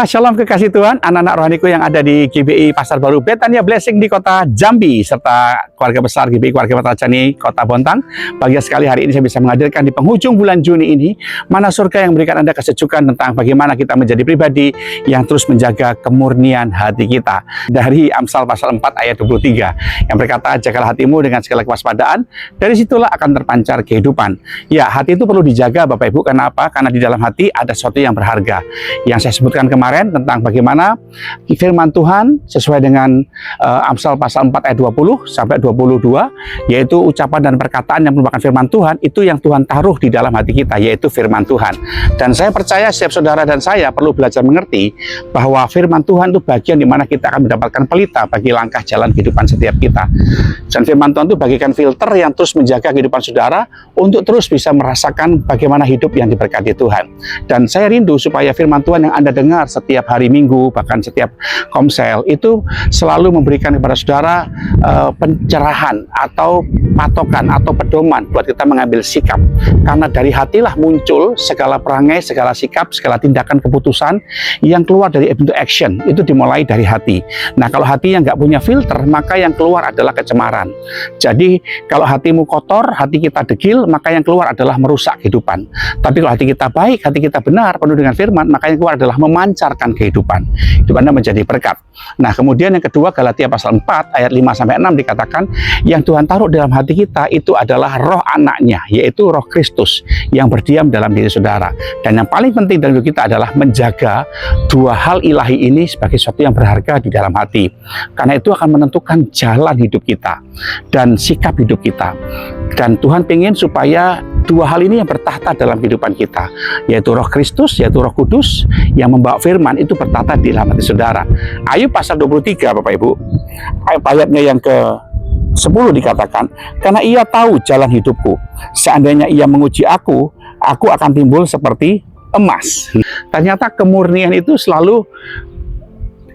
Shalom kekasih Tuhan, anak-anak rohaniku yang ada di GBI Pasar Baru Betania Blessing di kota Jambi, serta keluarga besar GBI Keluarga Matracani kota Bontang. Bahagia sekali hari ini saya bisa menghadirkan di penghujung bulan Juni ini, mana surga yang memberikan Anda kesejukan tentang bagaimana kita menjadi pribadi yang terus menjaga kemurnian hati kita. Dari Amsal pasal 4 ayat 23 yang berkata, jagalah hatimu dengan segala kewaspadaan, dari situlah akan terpancar kehidupan. Ya, hati itu perlu dijaga Bapak Ibu, karena apa? Karena di dalam hati ada sesuatu yang berharga. Yang saya sebutkan kemarin tentang bagaimana firman Tuhan sesuai dengan Amsal pasal 4 ayat 20 sampai 22, yaitu ucapan dan perkataan yang merupakan firman Tuhan, itu yang Tuhan taruh di dalam hati kita, yaitu firman Tuhan. Dan saya percaya setiap saudara dan saya perlu belajar mengerti bahwa firman Tuhan itu bagian di mana kita akan mendapatkan pelita bagi langkah jalan kehidupan setiap kita. Dan firman Tuhan itu bagikan filter yang terus menjaga kehidupan saudara untuk terus bisa merasakan bagaimana hidup yang diberkati Tuhan. Dan saya rindu supaya firman Tuhan yang Anda dengar setiap hari Minggu, bahkan setiap komsel, itu selalu memberikan kepada saudara pencerahan atau patokan atau pedoman buat kita mengambil sikap. Karena dari hatilah muncul segala perangai, segala sikap, segala tindakan keputusan yang keluar dari bentuk action, itu dimulai dari hati. Nah, kalau hati yang nggak punya filter, maka yang keluar adalah kecemaran. Jadi, kalau hatimu kotor, hati kita degil, maka yang keluar adalah merusak kehidupan. Tapi kalau hati kita baik, hati kita benar, penuh dengan firman, maka yang keluar adalah memancarkan kehidupan. Hidup Anda menjadi berkat. Nah, kemudian yang kedua, Galatia pasal 4 ayat 5-6 dikatakan, yang Tuhan taruh dalam hati kita itu adalah roh anaknya, yaitu roh Kristus yang berdiam dalam diri saudara. Dan yang paling penting dalam hidup kita adalah menjaga dua hal ilahi ini sebagai sesuatu yang berharga di dalam hati. Karena itu akan menentukan jalan hidup kita dan sikap hidup kita. Dan Tuhan ingin supaya dua hal ini yang bertahta dalam kehidupan kita, yaitu roh Kristus, yaitu roh kudus yang membawa firman itu bertahta di dalam hati saudara. Ayub pasal 23 Bapak Ibu, ayatnya yang ke-10 dikatakan, karena ia tahu jalan hidupku, seandainya ia menguji aku akan timbul seperti emas. Ternyata kemurnian itu selalu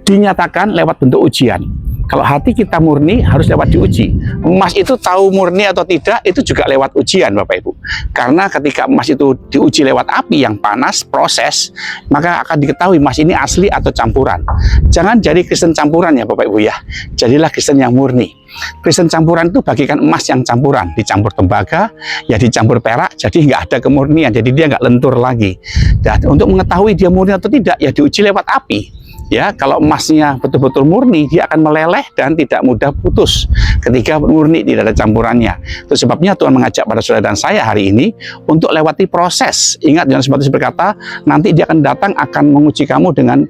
dinyatakan lewat bentuk ujian. Kalau hati kita murni harus lewat diuji. Emas itu tahu murni atau tidak, itu juga lewat ujian Bapak Ibu. Karena ketika emas itu diuji lewat api yang panas, proses, maka akan diketahui emas ini asli atau campuran. Jangan jadi Kristen campuran ya Bapak Ibu ya. Jadilah Kristen yang murni. Kristen campuran itu bagikan emas yang campuran, dicampur tembaga, ya dicampur perak, jadi nggak ada kemurnian, jadi dia nggak lentur lagi. Dan untuk mengetahui dia murni atau tidak, ya diuji lewat api. Ya, kalau emasnya betul-betul murni, dia akan meleleh dan tidak mudah putus ketika murni tidak ada campurannya. Itu sebabnya Tuhan mengajak pada saudara dan saya hari ini untuk lewati proses. Ingat, Yohanes Pembaptis berkata, nanti dia akan datang akan menguji kamu dengan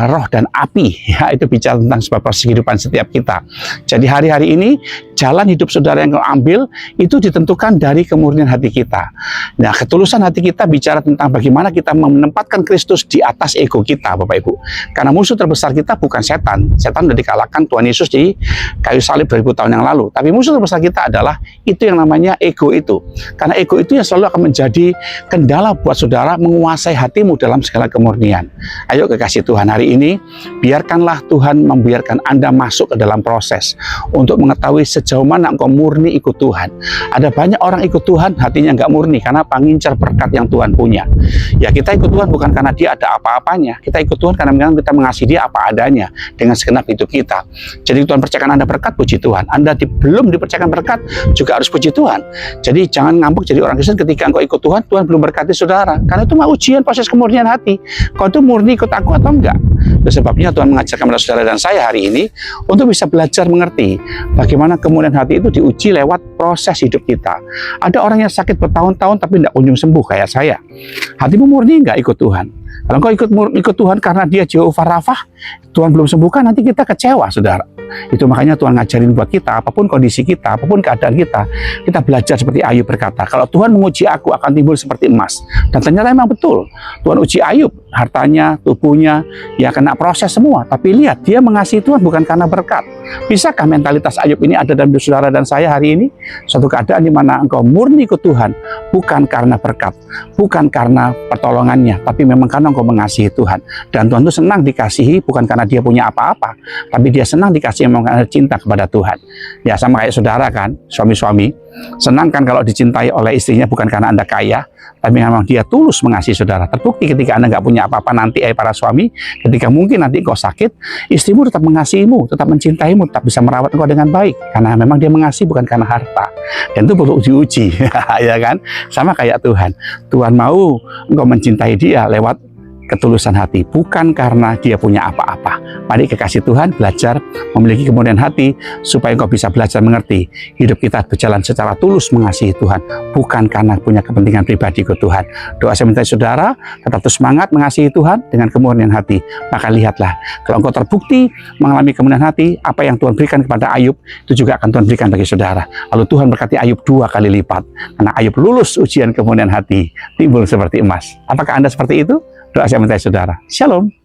roh dan api. Ya, itu bicara tentang sebuah proses kehidupan setiap kita. Jadi hari-hari ini jalan hidup saudara yang kau ambil itu ditentukan dari kemurnian hati kita. Nah, ketulusan hati kita bicara tentang bagaimana kita menempatkan Kristus di atas ego kita, Bapak Ibu. Karena musuh terbesar kita bukan setan. Setan sudah dikalahkan Tuhan Yesus di kayu salib 2000 tahun yang lalu. Tapi musuh terbesar kita adalah itu yang namanya ego itu. Karena ego itu yang selalu akan menjadi kendala buat saudara menguasai hatimu dalam segala kemurnian. Ayo kekasih Tuhan, hari ini biarkanlah Tuhan membiarkan Anda masuk ke dalam proses untuk mengetahui sejauh mana engkau murni ikut Tuhan. Ada banyak orang ikut Tuhan hatinya nggak murni karena pengincar berkat yang Tuhan punya. Ya, kita ikut Tuhan bukan karena dia ada apa-apanya. Kita ikut Tuhan karena memang kita mengasihi dia apa adanya dengan segenap hidup kita. Jadi Tuhan percayakan Anda berkat, puji Tuhan. Anda belum dipercayakan berkat, juga harus puji Tuhan. Jadi jangan ngambek jadi orang Kristen ketika engkau ikut Tuhan, Tuhan belum berkati saudara. Karena itu mah ujian proses kemurnian hati. Kau itu murni ikut aku atau enggak? Itu sebabnya Tuhan mengajarkan kepada saudara dan saya hari ini untuk bisa belajar mengerti bagaimana kemurnian hati itu diuji lewat proses hidup kita. Ada orang yang sakit bertahun-tahun tapi tidak kunjung sembuh kayak saya. Hatimu murni enggak ikut Tuhan? Kalau engkau ikut Tuhan karena dia Jehovah Rafah, Tuhan belum sembuhkan, nanti kita kecewa, saudara. Itu makanya Tuhan ngajarin buat kita, apapun kondisi kita, apapun keadaan kita belajar seperti Ayub berkata, kalau Tuhan menguji aku akan timbul seperti emas. Dan ternyata memang betul, Tuhan uji Ayub. hartanya, tubuhnya, ya kena proses semua. Tapi lihat, dia mengasihi Tuhan bukan karena berkat. Bisakah mentalitas Ayub ini ada dalam hidup saudara dan saya hari ini? Suatu keadaan di mana engkau murni ke Tuhan, bukan karena berkat, bukan karena pertolongannya, tapi memang karena engkau mengasihi Tuhan. Dan Tuhan itu senang dikasihi bukan karena dia punya apa-apa, tapi dia senang dikasihi memang karena cinta kepada Tuhan. Ya sama kayak saudara kan, suami-suami, senang kan kalau dicintai oleh istrinya bukan karena Anda kaya, tapi memang dia tulus mengasihi saudara. Terbukti ketika Anda nggak punya apa-apa nanti, para suami, ketika mungkin nanti kau sakit, istrimu tetap mengasihimu, tetap mencintaimu, tetap bisa merawat engkau dengan baik, karena memang dia mengasihi bukan karena harta. Dan itu perlu diuji, ya kan? Sama kayak Tuhan. Tuhan mau engkau mencintai dia lewat ketulusan hati, bukan karena dia punya apa-apa. Mari kekasih Tuhan belajar memiliki kemuliaan hati supaya engkau bisa belajar mengerti hidup kita berjalan secara tulus mengasihi Tuhan, bukan karena punya kepentingan pribadi ke Tuhan. Doa saya minta saudara tetap terus semangat mengasihi Tuhan dengan kemurnian hati. Maka lihatlah, kalau engkau terbukti mengalami kemurnian hati, apa yang Tuhan berikan kepada Ayub itu juga akan Tuhan berikan bagi saudara. Lalu Tuhan berkati Ayub 2 kali lipat, karena Ayub lulus ujian kemurnian hati, timbul seperti emas. Apakah Anda seperti itu? Doa saya minta saudara. Shalom.